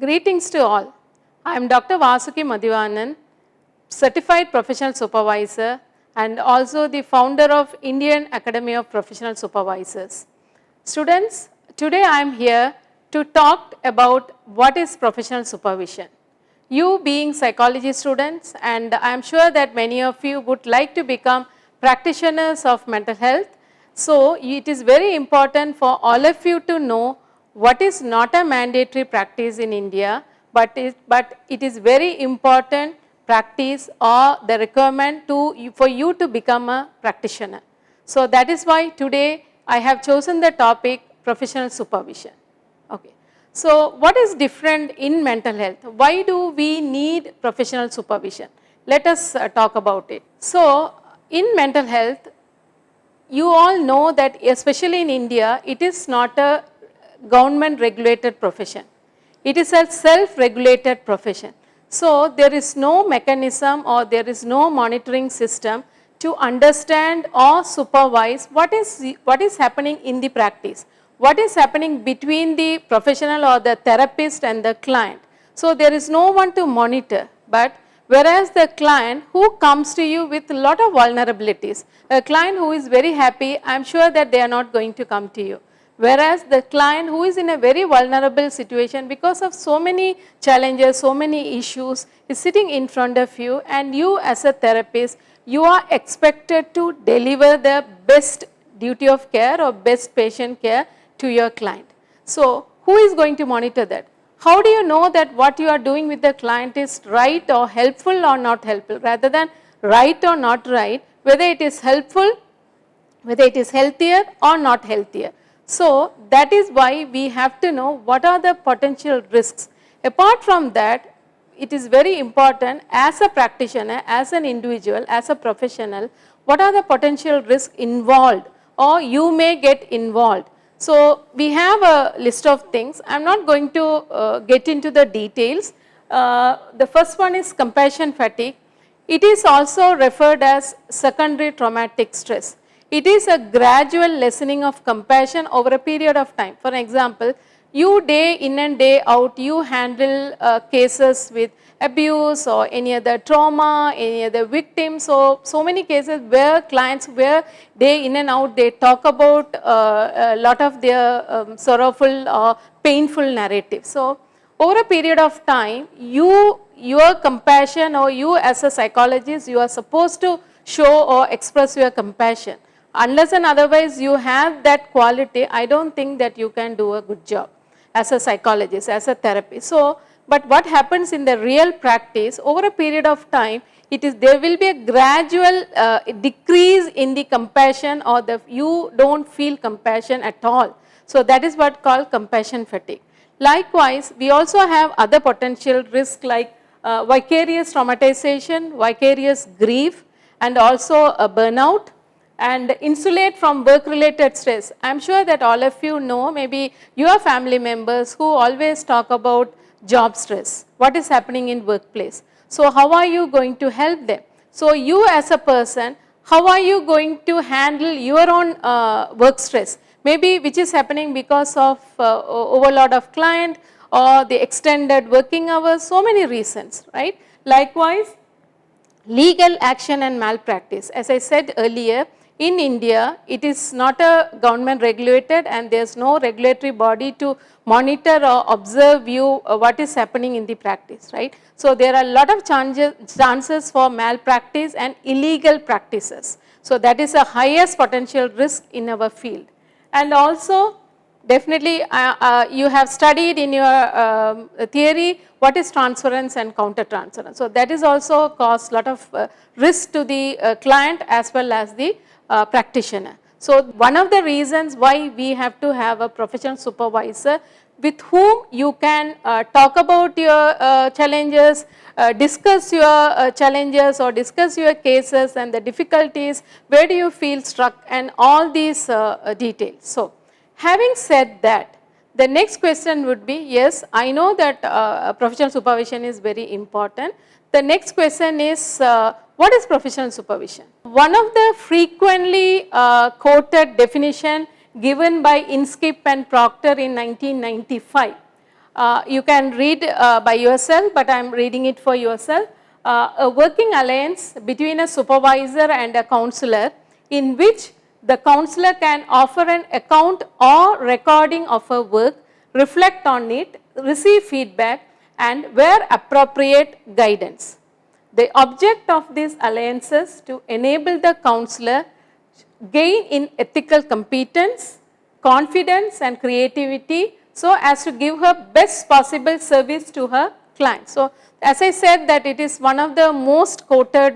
Greetings to all. I am Dr. Vasuki, Certified Professional Supervisor and also the founder of Indian Academy of Professional Supervisors. Students, today I am here to talk about what is professional supervision. You being psychology students, and I am sure that many of you would like to become practitioners of mental health. So, it is very important for all of you to know what is not a mandatory practice in India, but it is very important practice or the requirement for you to become a practitioner. So, that is why today I have chosen the topic professional supervision. Okay. So, what is different in mental health? Why do we need professional supervision? Let us talk about it. So, in mental health, you all know that especially in India, it is not a government regulated profession. It is a self-regulated profession. So, there is no mechanism or there is no monitoring system to understand or supervise what is happening in the practice. What is happening between the professional or the therapist and the client. So, there is no one to monitor, but whereas the client who comes to you with a lot of vulnerabilities, a client who is very happy, I am sure that they are not going to come to you. Whereas the client who is in a very vulnerable situation because of so many challenges, so many issues is sitting in front of you, and you as a therapist, you are expected to deliver the best duty of care or best patient care to your client. So, who is going to monitor that? How do you know that what you are doing with the client is right or helpful or not helpful, rather than right or not right, whether it is helpful, whether it is healthier or not healthier. So, that is why we have to know what are the potential risks. Apart from that, it is very important as a practitioner, as an individual, as a professional, what are the potential risks involved or you may get involved. So, we have a list of things. I am not going to get into the details. The first one is compassion fatigue. It is also referred as secondary traumatic stress. It is a gradual lessening of compassion over a period of time. For example, you day in and day out, you handle cases with abuse or any other trauma, any other victims. So many cases where clients, where day in and out, they talk about a lot of their sorrowful or painful narratives. So, over a period of time, your compassion, or you as a psychologist, you are supposed to show or express your compassion. Unless and otherwise you have that quality, I don't think that you can do a good job as a psychologist, as a therapist. So, but what happens in the real practice, over a period of time, there will be a gradual decrease in the compassion, or you don't feel compassion at all. So, that is what called compassion fatigue. Likewise, we also have other potential risks like vicarious traumatization, vicarious grief, and also a burnout, and insulate from work related stress. I am sure that all of you know, maybe your family members who always talk about job stress, what is happening in workplace. So, how are you going to help them? So, you as a person, how are you going to handle your own work stress? Maybe which is happening because of overload of client or the extended working hours, so many reasons, right? Likewise, legal action and malpractice. As I said earlier, in India, it is not a government regulated, and there is no regulatory body to monitor or observe what is happening in the practice, right. So, there are a lot of chances for malpractice and illegal practices. So, that is the highest potential risk in our field. And also, definitely you have studied in your theory what is transference and counter transference. So, that is also cause lot of risk to the client as well as the practitioner. So, one of the reasons why we have to have a professional supervisor with whom you can talk about your challenges, discuss your challenges or discuss your cases and the difficulties, where do you feel stuck, and all these details. So, having said that, the next question would be, yes, I know that professional supervision is very important. The next question is, what is professional supervision? One of the frequently quoted definition given by Inskip and Proctor in 1995 You can read by yourself, but I am reading it for yourself. A working alliance between a supervisor and a counselor in which the counselor can offer an account or recording of her work, reflect on it, receive feedback, and where appropriate guidance. The object of these alliances to enable the counselor gain in ethical competence, confidence and creativity so as to give her best possible service to her client. So, as I said that it is one of the most quoted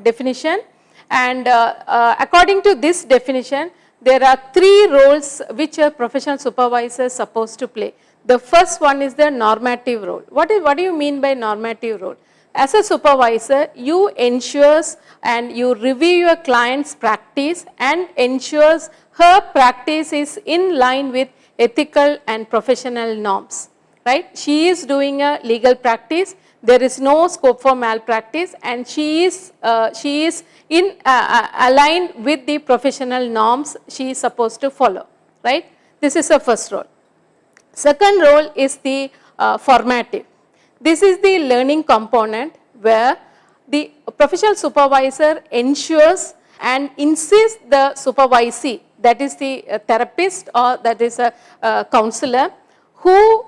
definition, and according to this definition there are 3 roles which a professional supervisor is supposed to play. The first one is the normative role. What do you mean by normative role? As a supervisor, you ensures and you review your client's practice and ensures her practice is in line with ethical and professional norms, right? She is doing a legal practice, there is no scope for malpractice, and she is in aligned with the professional norms she is supposed to follow, right? This is the first role. Second role is the formative. This is the learning component where the professional supervisor ensures and insists the supervisee, that is the therapist or that is a counselor, who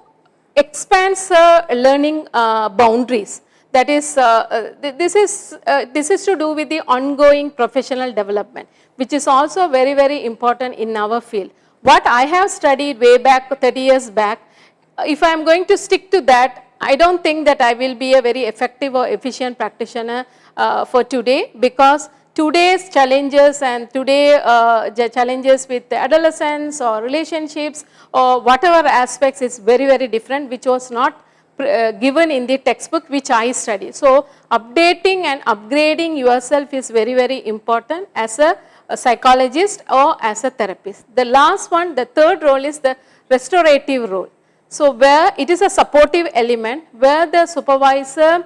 expands learning boundaries. That is, this is to do with the ongoing professional development, which is also very, very important in our field. What I have studied way back 30 years back, if I am going to stick to that, I do not think that I will be a very effective or efficient practitioner for today, because today's challenges and today challenges with the adolescents or relationships or whatever aspects is very, very different, which was not given in the textbook which I study. So, updating and upgrading yourself is very, very important as a psychologist or as a therapist. The last one, the third role is the restorative role. So, where it is a supportive element where the supervisor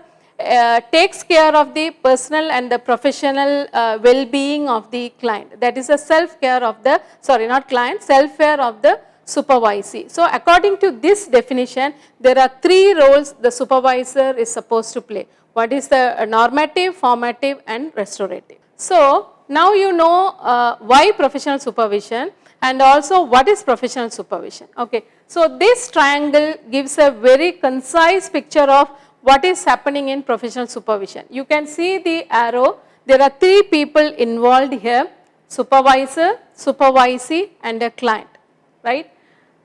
takes care of the personal and the professional well-being of the client. That is a self-care of the, sorry not client, self-care of the supervisee. So, according to this definition, there are 3 roles the supervisor is supposed to play. What is the normative, formative and restorative. So, now you know why professional supervision and also what is professional supervision. Okay. So, this triangle gives a very concise picture of what is happening in professional supervision. You can see the arrow, there are 3 people involved here, supervisor, supervisee and a client, right.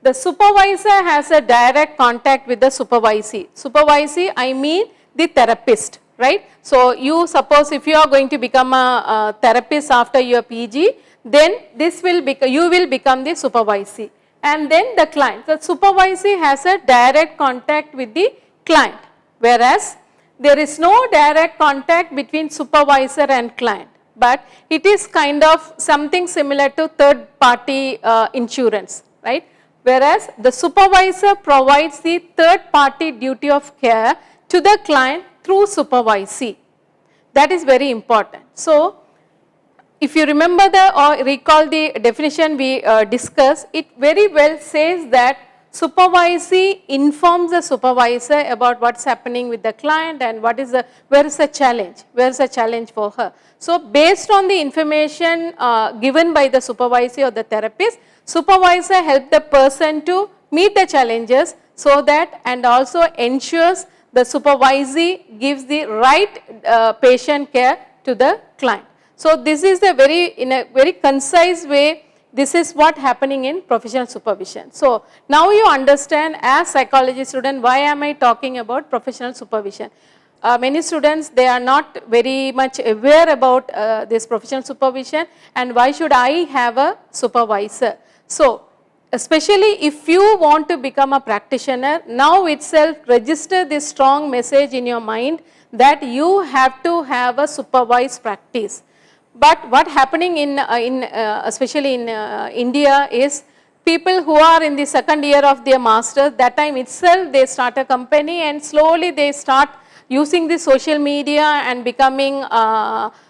The supervisor has a direct contact with the supervisee. Supervisee, I mean the therapist, right. So, you suppose if you are going to become a therapist after your PG, then this will become, you will become the supervisee, and then the client. The supervisee has a direct contact with the client, whereas there is no direct contact between supervisor and client, but it is kind of something similar to third party insurance, right. Whereas the supervisor provides the third party duty of care to the client through supervisee. That is very important. So, if you remember or recall the definition we discussed, it very well says that supervisee informs the supervisor about what is happening with the client and what is the, where is the challenge for her. So, based on the information given by the supervisee or the therapist, supervisor help the person to meet the challenges so that, and also ensures the supervisee gives the right patient care to the client. So, this is the very, in a very concise way, this is what happening in professional supervision. So, now you understand as psychology student why am I talking about professional supervision. Many students, they are not very much aware about this professional supervision and why should I have a supervisor. So, especially if you want to become a practitioner, now itself register this strong message in your mind that you have to have a supervised practice. But what happening in especially in India is people who are in the second year of their masters, that time itself they start a company and slowly they start using the social media and becoming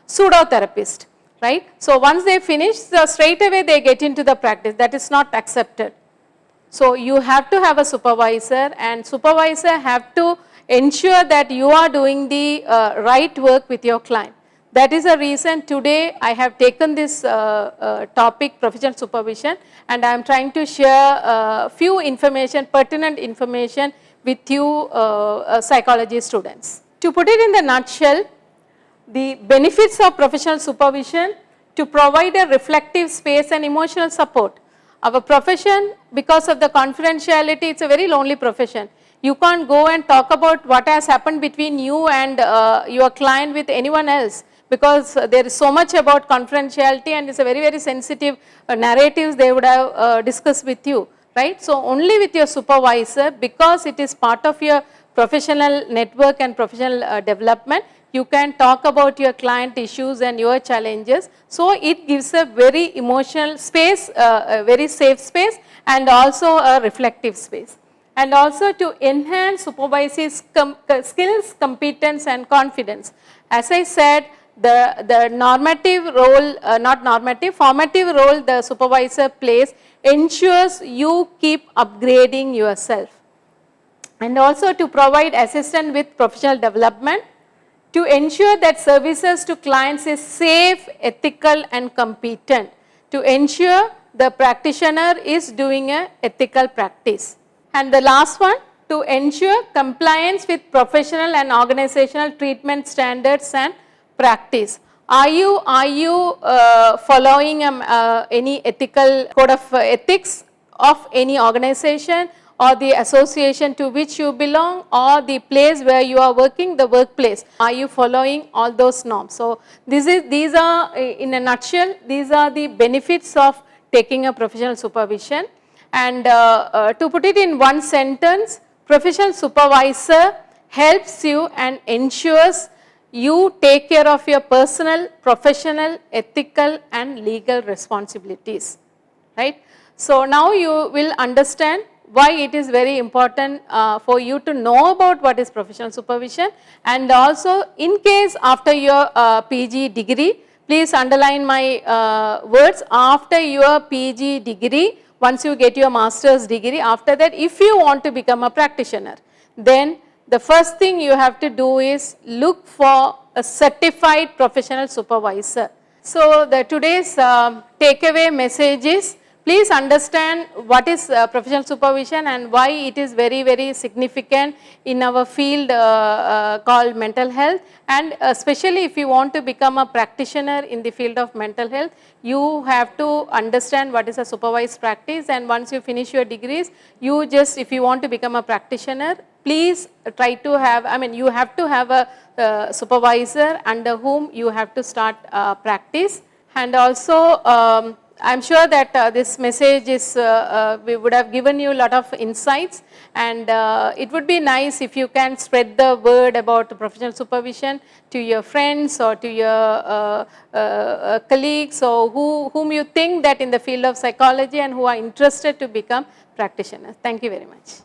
pseudo therapist, right. So, once they finish, straight away they get into the practice, that is not accepted. So you have to have a supervisor, and supervisor have to ensure that you are doing the right work with your client. That is the reason today I have taken this topic, professional supervision, and I am trying to share few information, pertinent information with you psychology students. To put it in the nutshell, the benefits of professional supervision: to provide a reflective space and emotional support. Our profession, because of the confidentiality, it's a very lonely profession. You can't go and talk about what has happened between you and your client with anyone else, because there is so much about confidentiality, and it's a very, very sensitive narratives they would have discussed with you, right? So only with your supervisor, because it is part of your professional network and professional development, you can talk about your client issues and your challenges. So it gives a very emotional space, a very safe space, and also a reflective space. And also to enhance supervisor's skills, competence and confidence. As I said, the normative role, not normative, formative role the supervisor plays ensures you keep upgrading yourself. And also to provide assistance with professional development, to ensure that services to clients is safe, ethical and competent, to ensure the practitioner is doing a ethical practice. And the last one, to ensure compliance with professional and organizational treatment standards and practice. Are you following any ethical code of ethics of any organization or the association to which you belong, or the place where you are working, the workplace? Are you following all those norms? So these are in a nutshell, these are the benefits of taking a professional supervision. And to put it in one sentence, professional supervisor helps you and ensures you take care of your personal, professional, ethical and legal responsibilities, right? So now you will understand why it is very important for you to know about what is professional supervision. And also, in case after your PG degree, please underline my words, after your PG degree, once you get your master's degree, after that if you want to become a practitioner, then the first thing you have to do is look for a certified professional supervisor. So the today's takeaway message is, please understand what is professional supervision and why it is very, very significant in our field called mental health. And especially if you want to become a practitioner in the field of mental health, you have to understand what is a supervised practice. And once you finish your degrees, you just, if you want to become a practitioner, please try to have, you have to have a supervisor under whom you have to start practice. And also, I am sure that this message is, we would have given you a lot of insights, and it would be nice if you can spread the word about professional supervision to your friends or to your colleagues, or whom you think that in the field of psychology and who are interested to become practitioners. Thank you very much.